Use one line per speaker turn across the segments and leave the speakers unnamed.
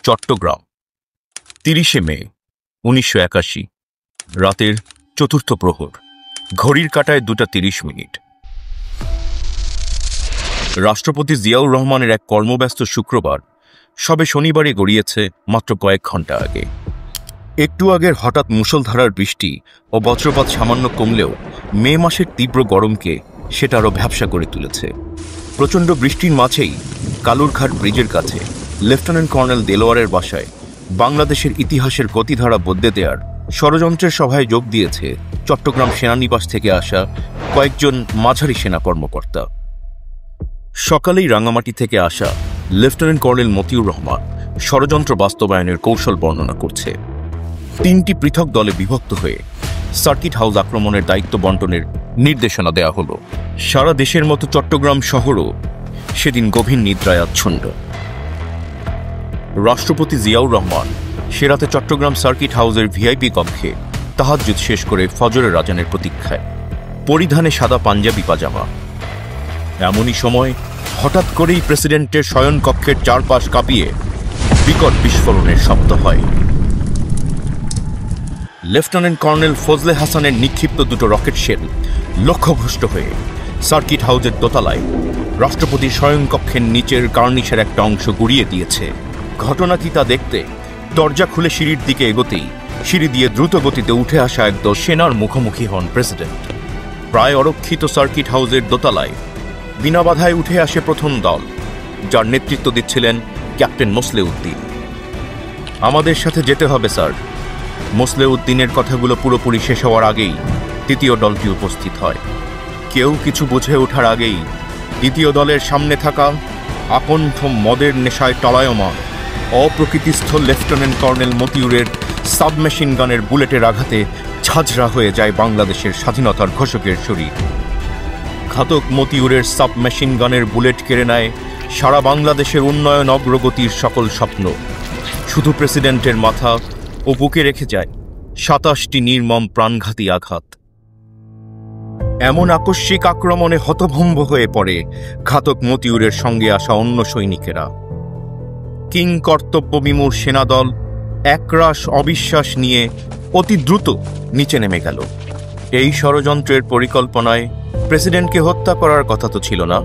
চট্টগ্রাম ৩০শে মে ১৯৮১ রাতের চতুর্থ প্রহর। ঘড়ির কাঁটায় ২:৩০। রাষ্ট্রপতি জিয়াউর রহমানের এক কর্মব্যস্ত শুক্রবার সবে শনিবারে গড়িয়েছে মাত্র কয়েক ঘণ্টা আগে। একটু আগের হঠাৎ মুষলধারার বৃষ্টি ও বজ্রপাত সামান্য কমলেও মে মাসের তীব্র গরমকে সেটা আরও ভ্যাপসা করে তুলেছে। প্রচণ্ড বৃষ্টির মাঝেই কালুরঘাট ব্রিজের কাছে লেফটেন্যান্ট কর্নেল দেলোয়ারের বাসায় বাংলাদেশের ইতিহাসের গতিধারা বদলে দেওয়ার ষড়যন্ত্রের সভায় যোগ দিয়েছে চট্টগ্রাম সেনানিবাস থেকে আসা কয়েকজন মাঝারি সেনা কর্মকর্তা। সকালেই রাঙামাটি থেকে আসা লেফটেন্যান্ট কর্নেল মতিউর রহমান ষড়যন্ত্র বাস্তবায়নের কৌশল বর্ণনা করছে। ৩টি পৃথক দলে বিভক্ত হয়ে সার্কিট হাউস আক্রমণের দায়িত্ব বণ্টনের নির্দেশনা দেওয়া হলো। সারা দেশের মতো চট্টগ্রাম শহরও সেদিন গভীর নিদ্রায় আচ্ছন্ন। রাষ্ট্রপতি জিয়াউর রহমান সে রাতে চট্টগ্রাম সার্কিট হাউসের ভিআইপি কক্ষে তাহাজ্জুদ শেষ করে ফজরের আজানের প্রতীক্ষায়, পরিধানে সাদা পাঞ্জাবি পাজামা। এমনই সময় হঠাৎ করেই প্রেসিডেন্টের শয়নকক্ষের চারপাশ কাঁপিয়ে বিকট বিস্ফোরণের শব্দ হয়। লেফটেন্যান্ট কর্নেল ফজলে হাসানের নিক্ষিপ্ত দুটো রকেট শেল লক্ষ্যভ্রষ্ট হয়ে সার্কিট হাউসের দোতলায় রাষ্ট্রপতির শয়নকক্ষের নিচের কার্নিশের একটা অংশ গুড়িয়ে দিয়েছে। ঘটনা কি তা দেখতে দরজা খুলে সিঁড়ির দিকে এগোতেই সিঁড়ি দিয়ে দ্রুত গতিতে উঠে আসা একদল সেনার মুখোমুখি হন প্রেসিডেন্ট। প্রায় অরক্ষিত সার্কিট হাউসের দোতলায় বিনা বাধায় উঠে আসে প্রথম দল, যার নেতৃত্ব দিচ্ছিলেন ক্যাপ্টেন মোসলেউদ্দিন। আমাদের সাথে যেতে হবে স্যার। মোসলেউদ্দিনের কথাগুলো পুরোপুরি শেষ হওয়ার আগেই তৃতীয় দলটি উপস্থিত হয়। কেউ কিছু বুঝে ওঠার আগেই দ্বিতীয় দলের সামনে থাকা আকণ্ঠ মদের নেশায় টলায়মান অপ্রকৃতিস্থ লেফটেন্যান্ট কর্নেল মতিউরের সাবমেশিন গানের বুলেটের আঘাতে ঝাঁঝরা হয়ে যায় বাংলাদেশের স্বাধীনতার ঘোষকের শরীর। ঘাতক মতিউরের সাবমেশিন গানের বুলেট কেড়ে নেয় সারা বাংলাদেশের উন্নয়ন অগ্রগতির সকল স্বপ্ন। শুধু প্রেসিডেন্টের মাথা ও বুকে রেখে যায় ২৭টি নির্মম প্রাণঘাতী আঘাত। এমন আকস্মিক আক্রমণে হতভম্ব হয়ে পড়ে ঘাতক মতিউরের সঙ্গে আসা অন্য সৈনিকেরা। কিং কর্তব্য বিমূঢ় সেনাদল একরাশ অবিশ্বাস নিয়ে অতি দ্রুত নিচে নেমে গেল। এই ষড়যন্ত্রের পরিকল্পনায় প্রেসিডেন্টকে হত্যা করার কথা তো ছিল না।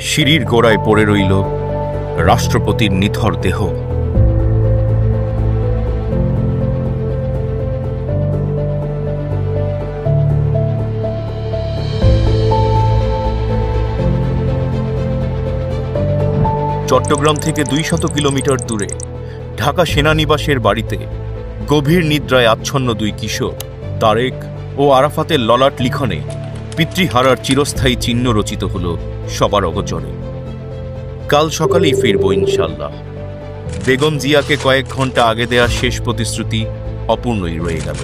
সিঁড়ির গোড়ায় পড়ে রইল রাষ্ট্রপতির নিথর দেহ। চট্টগ্রাম থেকে ২০০ কিলোমিটার দূরে ঢাকা সেনানিবাসের বাড়িতে গভীর নিদ্রায় আচ্ছন্ন দুই কিশোর তারেক ও আরাফাতের ললাট লিখনে পিতৃহারার চিরস্থায়ী চিহ্ন রচিত হল সবার অগোচরে। কাল সকালেই ফিরব ইনশাল্লাহ। বেগম জিয়াকে কয়েক ঘন্টা আগে দেয়া শেষ প্রতিশ্রুতি অপূর্ণই রয়ে গেল।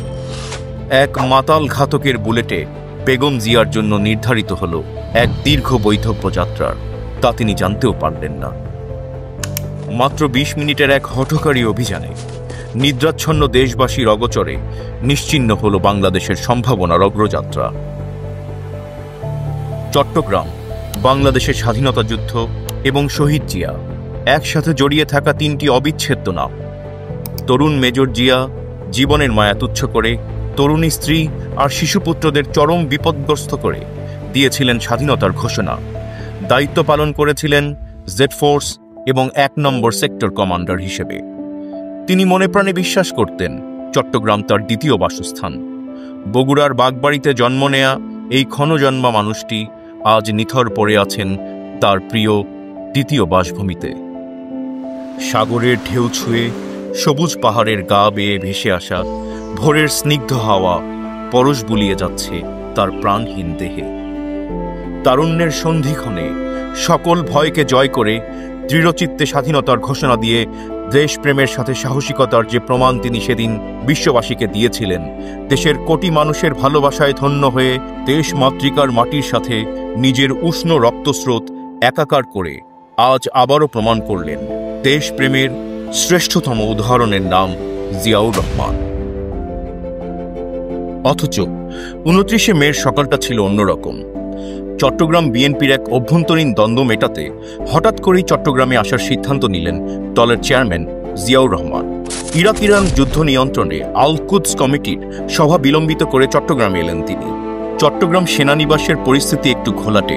এক মাতাল ঘাতকের বুলেটে বেগম জিয়ার জন্য নির্ধারিত হল এক দীর্ঘ বৈধব্য যাত্রার, তা তিনি জানতেও পারলেন না। মাত্র ২০ মিনিটের এক হঠকারী অভিযানে নিদ্রাচ্ছন্ন দেশবাসীর অগোচরে নিশ্চিহ্ন হল বাংলাদেশের সম্ভাবনার অগ্রযাত্রা। চট্টগ্রাম বাংলাদেশের স্বাধীনতা যুদ্ধ এবং শহীদ জিয়া একসাথে জড়িয়ে থাকা ৩টি অবিচ্ছেদ্য নাম। তরুণ মেজর জিয়া জীবনের মায়া তুচ্ছ করে তরুণী স্ত্রী আর শিশুপুত্রদের চরম বিপদগ্রস্ত করে দিয়েছিলেন স্বাধীনতার ঘোষণা। দায়িত্ব পালন করেছিলেন জেড ফোর্স এবং ১ নম্বর সেক্টর কমান্ডার হিসেবে। তিনি মনে প্রাণে বিশ্বাস করতেন চট্টগ্রাম তার দ্বিতীয় বাসস্থান। বগুড়ার বাগবাড়িতে জন্ম নেয়া এই ক্ষণজন্মা মানুষটি আজ নিথর পড়ে আছেন তার প্রিয় দ্বিতীয় বাসভূমিতে। সাগরের ঢেউ ছুঁয়ে সবুজ পাহাড়ের গা বেয়ে ভেসে আসা ভোরের স্নিগ্ধ হাওয়া পরশ বুলিয়ে যাচ্ছে তার প্রাণহীন দেহে। তারুণ্যের সন্ধিক্ষণে সকল ভয়কে জয় করে দৃঢ়চিত্তে স্বাধীনতার ঘোষণা দিয়ে দেশপ্রেমের সাথে সাহসিকতার যে প্রমাণ তিনি সেদিন বিশ্ববাসীকে দিয়েছিলেন, দেশের কোটি মানুষের ভালোবাসায় ধন্য হয়ে দেশ মাতৃকার মাটির সাথে নিজের উষ্ণ রক্তস্রোত একাকার করে আজ আবারও প্রমাণ করলেন দেশপ্রেমের শ্রেষ্ঠতম উদাহরণের নাম জিয়াউর রহমান। অথচ ২৯শে মের সকালটা ছিল অন্যরকম। চট্টগ্রাম বিএনপির এক অভ্যন্তরীণ দ্বন্দ্ব মেটাতে হঠাৎ করেই চট্টগ্রামে আসার সিদ্ধান্ত নিলেন দলের চেয়ারম্যান জিয়াউর রহমান। ইরাক-ইরান যুদ্ধ নিয়ন্ত্রণে আল কুদস কমিটির সভা বিলম্বিত করে চট্টগ্রামে এলেন তিনি। চট্টগ্রাম সেনানিবাসের পরিস্থিতি একটু ঘোলাটে।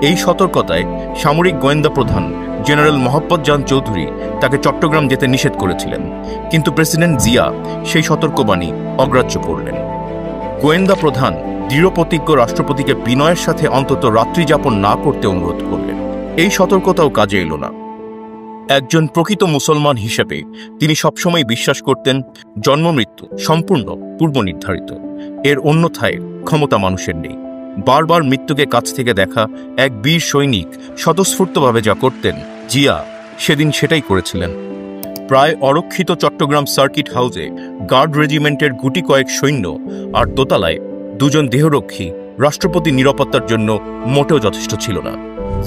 এই সতর্কতায় সামরিক গোয়েন্দা প্রধান জেনারেল মোহাম্মদ জান চৌধুরী তাকে চট্টগ্রাম যেতে নিষেধ করেছিলেন, কিন্তু প্রেসিডেন্ট জিয়া সেই সতর্কবাণী অগ্রাহ্য করলেন। গোয়েন্দা প্রধান দৃঢ়প্রতিজ্ঞ রাষ্ট্রপতিকে বিনয়ের সাথে অন্তত রাত্রি যাপন না করতে অনুরোধ করলেন। এই সতর্কতাও কাজে এলো না। একজন প্রকৃত মুসলমান হিসেবে তিনি সবসময় বিশ্বাস করতেন জন্মমৃত্যু সম্পূর্ণ পূর্বনির্ধারিত, এর অন্যথায় ক্ষমতা মানুষের নেই। বারবার মৃত্যুকে কাছ থেকে দেখা এক বীর সৈনিক স্বতঃস্ফূর্তভাবে যা করতেন, জিয়া সেদিন সেটাই করেছিলেন। প্রায় অরক্ষিত চট্টগ্রাম সার্কিট হাউসে গার্ড রেজিমেন্টের গুটি কয়েক সৈন্য আর দোতলায় দুজন দেহরক্ষী রাষ্ট্রপতি নিরাপত্তার জন্য মোটেও যথেষ্ট ছিল না।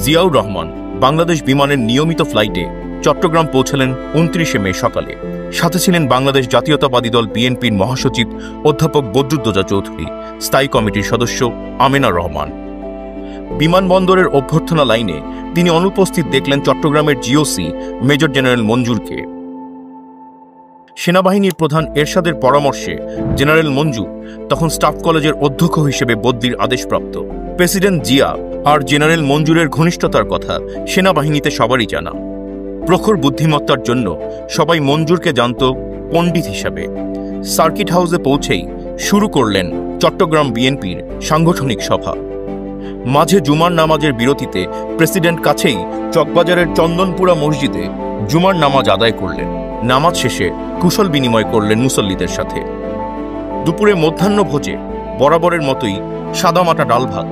জিয়াউর রহমান বাংলাদেশ বিমানের নিয়মিত ফ্লাইটে চট্টগ্রাম পৌঁছালেন 29 মে সকালে। সাথে ছিলেন বাংলাদেশ জাতীয়তাবাদী দল বিএনপির মহাসচিব অধ্যাপক বদরুদ্দোজা চৌধুরী, স্থায়ী কমিটির সদস্য আমেনা রহমান। বিমানবন্দরের অভ্যর্থনা লাইনে তিনি অনুপস্থিত দেখলেন চট্টগ্রামের জিওসি মেজর জেনারেল মঞ্জুরকে। সেনাবাহিনীর প্রধান এরশাদের পরামর্শে জেনারেল মঞ্জু তখন স্টাফ কলেজের অধ্যক্ষ হিসেবে বদলির আদেশপ্রাপ্ত। প্রেসিডেন্ট জিয়া আর জেনারেল মঞ্জুরের ঘনিষ্ঠতার কথা সেনাবাহিনীতে সবারই জানা। প্রখর বুদ্ধিমত্তার জন্য সবাই মঞ্জুরকে জানত পণ্ডিত হিসাবে। সার্কিট হাউসে পৌঁছেই শুরু করলেন চট্টগ্রাম বিএনপির সাংগঠনিক সভা। মাঝে জুমার নামাজের বিরতিতে প্রেসিডেন্ট কাছেই চকবাজারের চন্দনপুরা মসজিদে জুমার নামাজ আদায় করলেন। নামাজ শেষে কুশল বিনিময় করলেন মুসল্লিদের সাথে। দুপুরে মধ্যাহ্নভোজে বরাবরের মতোই সাদামাটা ডাল ভাত।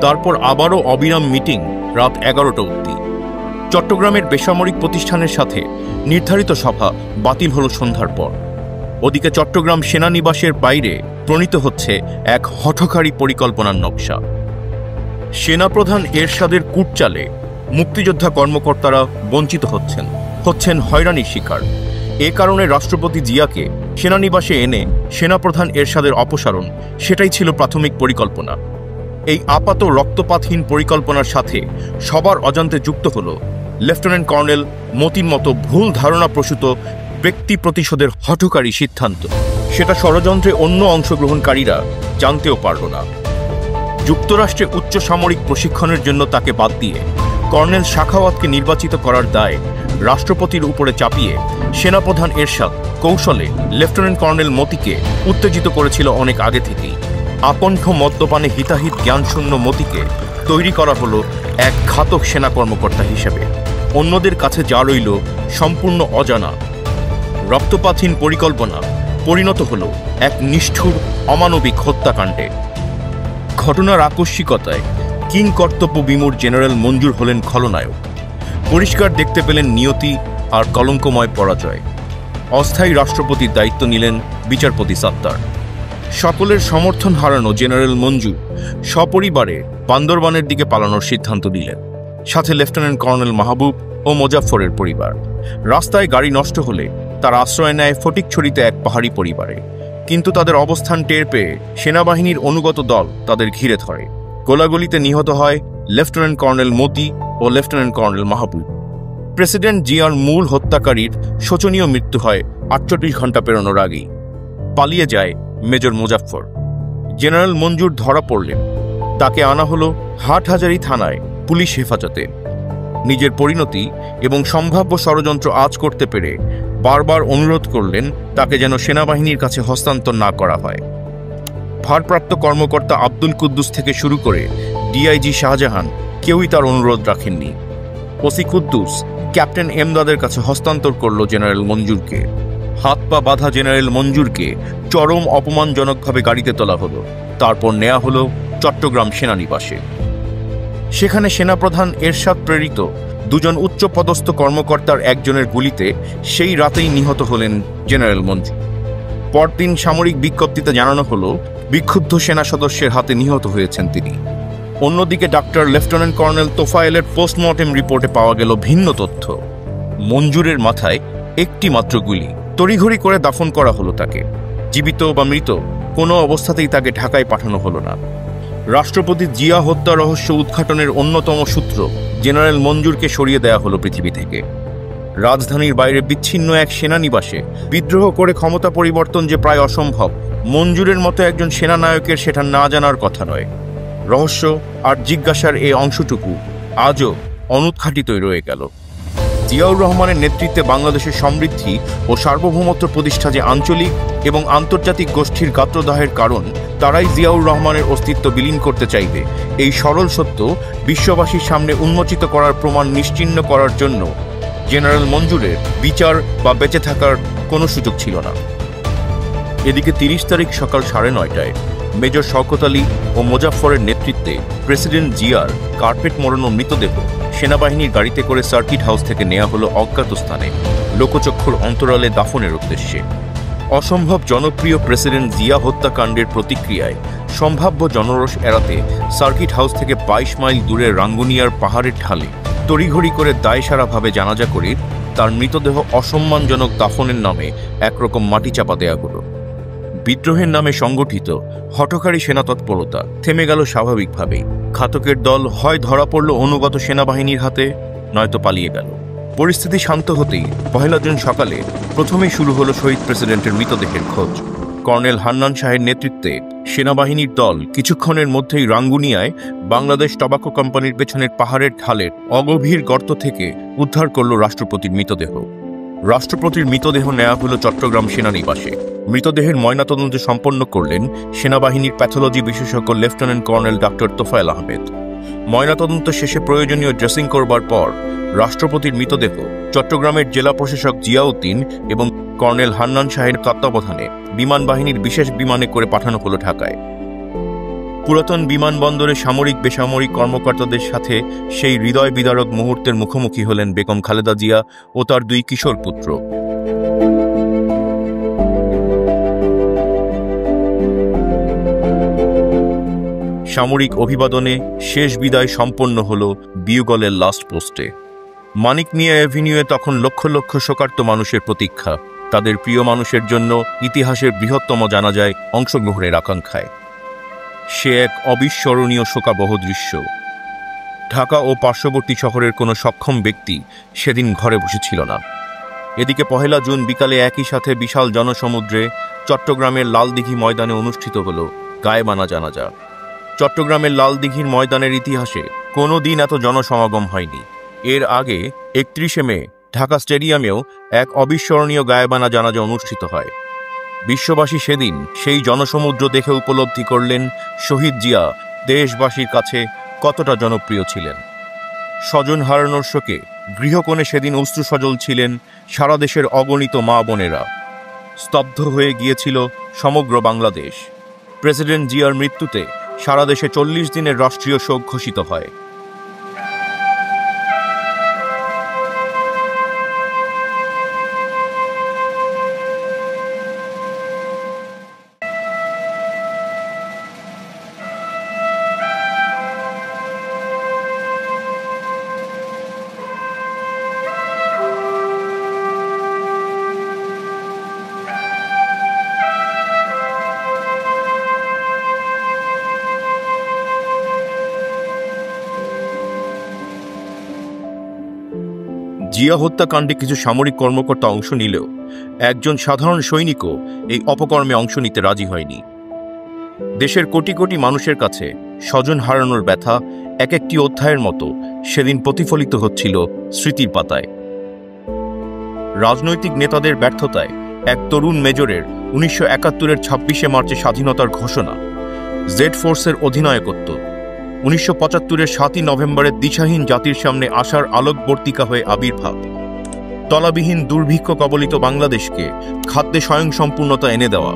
তারপর আবারও অবিরাম মিটিং রাত 11টা অবধি। চট্টগ্রামের বেসামরিক প্রতিষ্ঠানের সাথে নির্ধারিত সভা বাতিল হল সন্ধ্যার পর। ওদিকে চট্টগ্রাম সেনানিবাসের বাইরে প্রণীত হচ্ছে এক হঠকারী পরিকল্পনার নকশা। সেনাপ্রধান এরশাদের কূটচালে মুক্তিযোদ্ধা কর্মকর্তারা বঞ্চিত হচ্ছেন হয়রানির শিকার। এ কারণে রাষ্ট্রপতি জিয়াকে সেনানিবাসে এনে সেনাপ্রধান এরশাদের অপসারণ, সেটাই ছিল প্রাথমিক পরিকল্পনা। এই আপাত রক্তপাতহীন পরিকল্পনার সাথে সবার অজান্তে যুক্ত হল লেফটেন্যান্ট কর্নেল মতির মতো ভুল ধারণা প্রসূত ব্যক্তি প্রতিশোধের হঠকারী সিদ্ধান্ত। সেটা ষড়যন্ত্রে অন্য অংশগ্রহণকারীরা জানতেও পারল না। যুক্তরাষ্ট্রে উচ্চ সামরিক প্রশিক্ষণের জন্য তাকে বাদ দিয়ে কর্নেল শাখাওয়াতকে নির্বাচিত করার দায় রাষ্ট্রপতির উপরে চাপিয়ে সেনাপ্রধান এরশাদ কৌশলে লেফটেন্যান্ট কর্নেল মতিকে উত্তেজিত করেছিল অনেক আগে থেকেই। আকণ্ঠ মদ্যপানে হিতাহিত জ্ঞানশূন্য মতিকে তৈরি করা হলো এক ঘাতক সেনা কর্মকর্তা হিসেবে। অন্যদের কাছে যা রইল সম্পূর্ণ অজানা। রক্তপাতহীন পরিকল্পনা পরিণত হল এক নিষ্ঠুর অমানবিক হত্যাকাণ্ডে। ঘটনার আকস্মিকতায় কিংকর্তব্য বিমূঢ় জেনারেল মঞ্জুর হলেন খলনায়ক। পরিষ্কার দেখতে পেলেন নিয়তি আর কলঙ্কময় পরাজয়। অস্থায়ী রাষ্ট্রপতির দায়িত্ব নিলেন বিচারপতি সাত্তার। সকলের সমর্থন হারানো জেনারেল মঞ্জু সপরিবারে বান্দরবানের দিকে পালানোর সিদ্ধান্ত নিলেন, সাথে লেফটেন্যান্ট কর্নেল মাহবুব ও মোজাফফরের পরিবার। রাস্তায় গাড়ি নষ্ট হলে তার আশ্রয় নেয় ফটিকছড়িতে এক পাহাড়ি পরিবারে। কিন্তু তাদের অবস্থান টের পেয়ে সেনাবাহিনীর অনুগত দল তাদের ঘিরে ধরে। গোলাগুলিতে নিহত হয় লেফটেন্যান্ট কর্নেল মতি ও লেফটেন্যান্ট কর্নেল মাহবুব। প্রেসিডেন্ট জিয়ার মূল হত্যাকারীর শোচনীয় মৃত্যু হয় 48 ঘন্টা পেরোনোর আগেই। পালিয়ে যায় মেজর মোজাফফর। জেনারেল মঞ্জুর ধরা পড়লেন। তাকে আনা হলো হাটহাজারী থানায় পুলিশ হেফাজতে। নিজের পরিণতি এবং সম্ভাব্য ষড়যন্ত্র আঁচ করতে পেরে বারবার অনুরোধ করলেন তাকে যেন সেনাবাহিনীর কাছে হস্তান্তর না করা হয়। ভারপ্রাপ্ত কর্মকর্তা আব্দুল কুদ্দুস থেকে শুরু করে ডিআইজি শাহজাহান কেউই তার অনুরোধ রাখেননি। ওসি কুদ্দুস ক্যাপ্টেন এমদাদের কাছে হস্তান্তর করল জেনারেল মঞ্জুরকে। হাত পা বাঁধা জেনারেল মঞ্জুরকে চরম অপমানজনকভাবে গাড়িতে তোলা হলো। তারপর নেওয়া হলো চট্টগ্রাম সেনানিবাসে। সেখানে সেনাপ্রধান এরশাদ প্রেরিত দুজন উচ্চপদস্থ কর্মকর্তার একজনের গুলিতে সেই রাতেই নিহত হলেন জেনারেল মঞ্জু। পরদিন সামরিক বিজ্ঞপ্তিতে জানানো হলো বিক্ষুব্ধ সেনা সদস্যের হাতে নিহত হয়েছেন তিনি। অন্যদিকে ডাক্তার লেফটেন্যান্ট কর্নেল তোফায়েলের পোস্টমর্টেম রিপোর্টে পাওয়া গেল ভিন্ন তথ্য। মঞ্জুরের মাথায় একটি মাত্র গুলি। তড়িঘড়ি করে দাফন করা হলো তাকে। জীবিত বা মৃত কোনো অবস্থাতেই তাকে ঢাকায় পাঠানো হলো না। রাষ্ট্রপতি জিয়া হত্যা রহস্য উদ্ঘাটনের অন্যতম সূত্র জেনারেল মঞ্জুরকে সরিয়ে দেয়া হলো পৃথিবী থেকে। রাজধানীর বাইরে বিচ্ছিন্ন এক সেনানিবাসে বিদ্রোহ করে ক্ষমতা পরিবর্তন যে প্রায় অসম্ভব, মঞ্জুরের মতো একজন সেনানায়কের সেটা না জানার কথা নয়। রহস্য আর জিজ্ঞাসার এই অংশটুকু আজও অনুৎঘাটিতই রয়ে গেল। জিয়াউর রহমানের নেতৃত্বে বাংলাদেশের সমৃদ্ধি ও সার্বভৌমত্ব প্রতিষ্ঠা যে আঞ্চলিক এবং আন্তর্জাতিক গোষ্ঠীর গাত্রদাহের কারণ, তারাই জিয়াউর রহমানের অস্তিত্ব বিলীন করতে চাইবে, এই সরল সত্য বিশ্ববাসীর সামনে উন্মোচিত করার প্রমাণ নিশ্চিহ্ন করার জন্য জেনারেল মঞ্জুরের বিচার বা বেঁচে থাকার কোনো সুযোগ ছিল না। এদিকে ৩০ তারিখ সকাল ৯:৩০টায় মেজর শওকত আলী ও মোজাফফরের নেতৃত্বে প্রেসিডেন্ট জিয়ার কার্পেট মোড়ানো মৃতদেহ সেনাবাহিনীর গাড়িতে করে সার্কিট হাউস থেকে নেওয়া হলো অজ্ঞাত স্থানে লোকচক্ষুর অন্তরালে দাফনের উদ্দেশ্যে। অসম্ভব জনপ্রিয় প্রেসিডেন্ট জিয়া হত্যাকাণ্ডের প্রতিক্রিয়ায় সম্ভাব্য জনরোষ এড়াতে সার্কিট হাউস থেকে ২২ মাইল দূরে রাঙ্গুনিয়ার পাহাড়ের ঢালে তড়িঘড়ি করে দায়সারাভাবে জানাজা করে তার মৃতদেহ অসম্মানজনক দাফনের নামে একরকম মাটি চাপা দেয়া হলো। বিদ্রোহের নামে সংগঠিত হঠকারী সেনা তৎপরতা থেমে গেল স্বাভাবিকভাবেই। ঘাতকের দল হয় ধরা পড়ল অনুগত সেনাবাহিনীর হাতে, নয়তো পালিয়ে গেল। পরিস্থিতি শান্ত হতেই ১ জুন সকালে প্রথমেই শুরু হলো শহীদ প্রেসিডেন্টের মৃতদেহের খোঁজ। কর্নেল হান্নান শাহের নেতৃত্বে সেনাবাহিনীর দল কিছুক্ষণের মধ্যেই রাঙ্গুনিয়ায় বাংলাদেশ টোবাকো কোম্পানির পেছনের পাহাড়ের ঢালের অগভীর গর্ত থেকে উদ্ধার করল রাষ্ট্রপতির মৃতদেহ। রাষ্ট্রপতির মৃতদেহ নেওয়া হলো চট্টগ্রাম সেনানিবাসে। মৃতদেহের ময়নাতদন্ত সম্পন্ন করলেন সেনাবাহিনীর প্যাথোলজি বিশেষজ্ঞ lieutenant colonel doctor Tofail Ahmed. ময়নাতদন্ত শেষে প্রয়োজনীয় ড্রেসিং করবার পর রাষ্ট্রপতির মৃতদেহ চট্টগ্রামের জেলা প্রশাসক জিয়াউদ্দিন এবং কর্নেল হান্নান শাহের তত্ত্বাবধানে বিমান বাহিনীর বিশেষ বিমানে করে পাঠানো হলো ঢাকায়। পুরাতন বিমানবন্দরে সামরিক বেসামরিক কর্মকর্তাদের সাথে সেই হৃদয় বিদারক মুহূর্তের মুখোমুখি হলেন বেগম খালেদা জিয়া ও তার 2 কিশোর পুত্র। সামরিক অভিবাদনে শেষ বিদায় সম্পন্ন হল বিউগলের লাস্ট পোস্টে। মানিক মিয়া অ্যাভিনিউয়ে তখন লক্ষ লক্ষ শোকার্ত মানুষের প্রতীক্ষা, তাদের প্রিয় মানুষের জন্য ইতিহাসের বৃহত্তম জানাজায় অংশগ্রহণের আকাঙ্ক্ষায়। সে এক অবিস্মরণীয় শোকাবহ দৃশ্য। ঢাকা ও পার্শ্ববর্তী শহরের কোনো সক্ষম ব্যক্তি সেদিন ঘরে বসেছিল না। এদিকে ১ জুন বিকালে একই সাথে বিশাল জনসমুদ্রে চট্টগ্রামের লালদিঘি ময়দানে অনুষ্ঠিত হল গায়েবানা জানাজা। চট্টগ্রামের লালদিঘির ময়দানের ইতিহাসে কোনো দিন এত জনসমাগম হয়নি। এর আগে ৩১শে মে ঢাকা স্টেডিয়ামেও এক অবিস্মরণীয় গায়েবানা জানাজা অনুষ্ঠিত হয়। বিশ্ববাসী সেদিন সেই জনসমুদ্র দেখে উপলব্ধি করলেন শহীদ জিয়া দেশবাসীর কাছে কতটা জনপ্রিয় ছিলেন। স্বজন হারানোর শোকে গৃহকোণে সেদিন অশ্রুসজল ছিলেন সারা দেশের অগণিত মা বোনেরা। স্তব্ধ হয়ে গিয়েছিল সমগ্র বাংলাদেশ। প্রেসিডেন্ট জিয়ার মৃত্যুতে সারা দেশে ৪০ দিনের রাষ্ট্রীয় শোক ঘোষিত হয়। জিয়া হত্যাকাণ্ডে কিছু সামরিক কর্মকর্তা অংশ নিলেও একজন সাধারণ সৈনিকও এই অপকর্মে অংশ নিতে রাজি হয়নি। দেশের কোটি কোটি মানুষের কাছে স্বজন হারানোর ব্যথা এক একটি অধ্যায়ের মতো সেদিন প্রতিফলিত হচ্ছিল স্মৃতির পাতায়। রাজনৈতিক নেতাদের ব্যর্থতায় এক তরুণ মেজরের ১৯৭১-এর ২৬শে মার্চে স্বাধীনতার ঘোষণা, জেড ফোর্সের অধিনায়কত্ব, ১৯৭৫-এর ৭ই নভেম্বরের দিশাহীন জাতির সামনে আশার আলোকবর্তিকা হয়ে আবির্ভাব, তলাবিহীন দুর্ভিক্ষ কবলিত বাংলাদেশকে খাদ্যে স্বয়ংসম্পূর্ণতা এনে দেওয়া,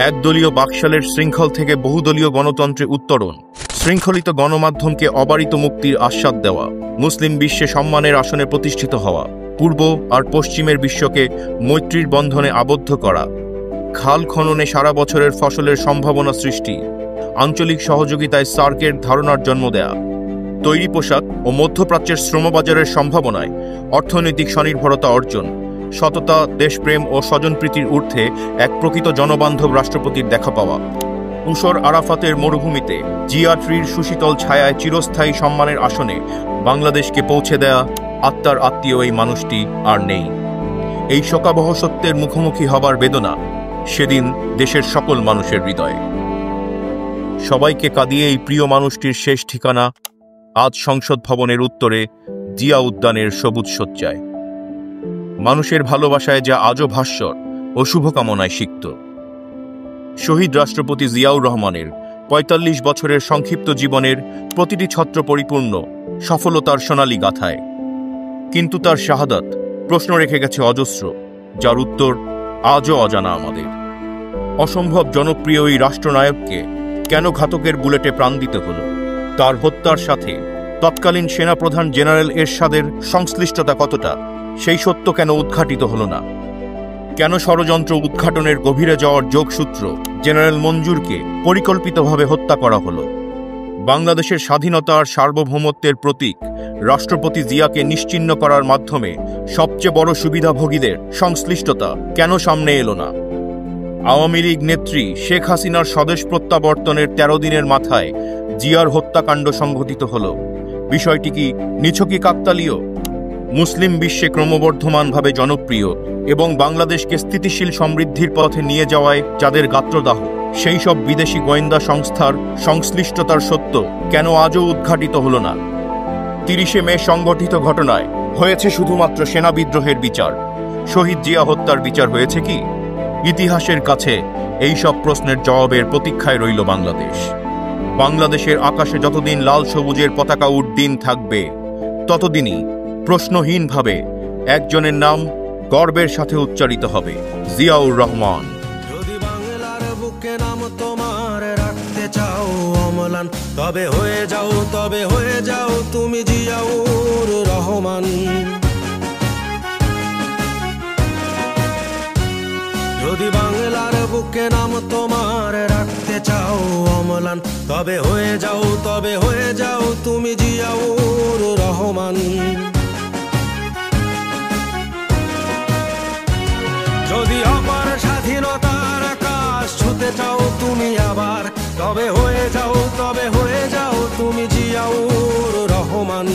একদলীয় বাকশালের শৃঙ্খল থেকে বহুদলীয় গণতন্ত্রে উত্তরণ, শৃঙ্খলিত গণমাধ্যমকে অবারিত মুক্তির আস্বাদ দেওয়া, মুসলিম বিশ্বে সম্মানের আসনে প্রতিষ্ঠিত হওয়া, পূর্ব আর পশ্চিমের বিশ্বকে মৈত্রীর বন্ধনে আবদ্ধ করা, খাল খননে সারা বছরের ফসলের সম্ভাবনা সৃষ্টি, আঞ্চলিক সহযোগিতায় সার্কের ধারণার জন্ম দেয়া, তৈরি পোশাক ও মধ্যপ্রাচ্যের শ্রমবাজারের সম্ভাবনায় অর্থনৈতিক স্বনির্ভরতা অর্জন, সততা, দেশপ্রেম ও স্বজনপ্রীতির ঊর্ধ্বে এক প্রকৃত জনবান্ধব রাষ্ট্রপতির দেখা পাওয়া, উসর আরাফাতের মরুভূমিতে জিয়া ট্রির সুশীতল ছায়ায় চিরস্থায়ী সম্মানের আসনে বাংলাদেশকে পৌঁছে দেয়া আত্মার আত্মীয় এই মানুষটি আর নেই। এই শোকাবহ সত্যের মুখোমুখি হবার বেদনা সেদিন দেশের সকল মানুষের হৃদয়ে। সবাইকে কাঁদিয়ে এই প্রিয় মানুষটির শেষ ঠিকানা আজ সংসদ ভবনের উত্তরে জিয়া উদ্যানের সবুজ শয্যায়। মানুষের ভালোবাসায় যা আজও ভাস্বর ও শুভকামনায় সিক্ত। শহীদ রাষ্ট্রপতি জিয়াউর রহমানের ৪৫ বছরের সংক্ষিপ্ত জীবনের প্রতিটি ছত্র পরিপূর্ণ সফলতার সোনালী গাথায়। কিন্তু তার শাহাদাত প্রশ্ন রেখে গেছে অজস্র, যার উত্তর আজও অজানা আমাদের। অসম্ভব জনপ্রিয় এই রাষ্ট্রনায়ককে কেন ঘাতকের বুলেটে প্রাণ দিতে হলো? তার হত্যার সাথে তৎকালীন সেনাপ্রধান জেনারেল এরশাদের সংশ্লিষ্টতা কতটা, সেই সত্য কেন উদ্ঘাটিত হলো না? কেন ষড়যন্ত্র উদ্ঘাটনের গভীরে যাওয়ার যোগসূত্র জেনারেল মঞ্জুরকে পরিকল্পিতভাবে হত্যা করা হলো? বাংলাদেশের স্বাধীনতা আর সার্বভৌমত্বের প্রতীক রাষ্ট্রপতি জিয়াকে নিশ্চিহ্ন করার মাধ্যমে সবচেয়ে বড় সুবিধাভোগীদের সংশ্লিষ্টতা কেন সামনে এলো না? আওয়ামী লীগ নেত্রী শেখ হাসিনার স্বদেশ প্রত্যাবর্তনের ১৩ দিনের মাথায় জিয়ার হত্যাকাণ্ড সংঘটিত হল। বিষয়টি কি নিছকই কাকতালীয়? মুসলিম বিশ্বে ক্রমবর্ধমানভাবে জনপ্রিয় এবং বাংলাদেশকে স্থিতিশীল সমৃদ্ধির পথে নিয়ে যাওয়ায় যাদের গাত্রদাহ, সেই সব বিদেশি গোয়েন্দা সংস্থার সংশ্লিষ্টতার সত্য কেন আজও উদ্ঘাটিত হল না? ৩০শে মে সংঘটিত ঘটনায় হয়েছে শুধুমাত্র সেনা বিদ্রোহের বিচার, শহীদ জিয়া হত্যার বিচার হয়েছে কি? ইতিহাসের কাছে এই সব প্রশ্নের জবাবের প্রতীক্ষায় রইল বাংলাদেশ। বাংলাদেশের আকাশে যতদিন লাল সবুজের পতাকা উড্ডীন থাকবে, ততদিনই প্রশ্নহীনভাবে একজনের নাম গর্বের সাথে উচ্চারিত হবে, জিয়াউর রহমান।
যদি বাংলার বুকে নাম তোমার রাখতে চাও অম্লান, তবে হয়ে যাও তুমি জিয়াউর রহমান। যদি বাংলার বুকে নাম তোমার রাখতে চাও অম্লান, তবে হয়ে যাও তুমি জিয়াউর রহমান। যদি অপার স্বাধীনতার আকাশ ছুতে চাও তুমি আবার, তবে হয়ে যাও তুমি জিয়াউর রহমান।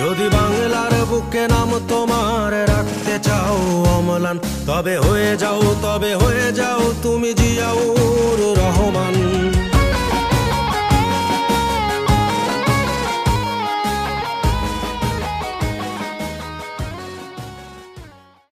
যদি বাংলার বুকে নাম তোমার রাখতে চাও অম্লান, তবে হয়ে যাও তুমি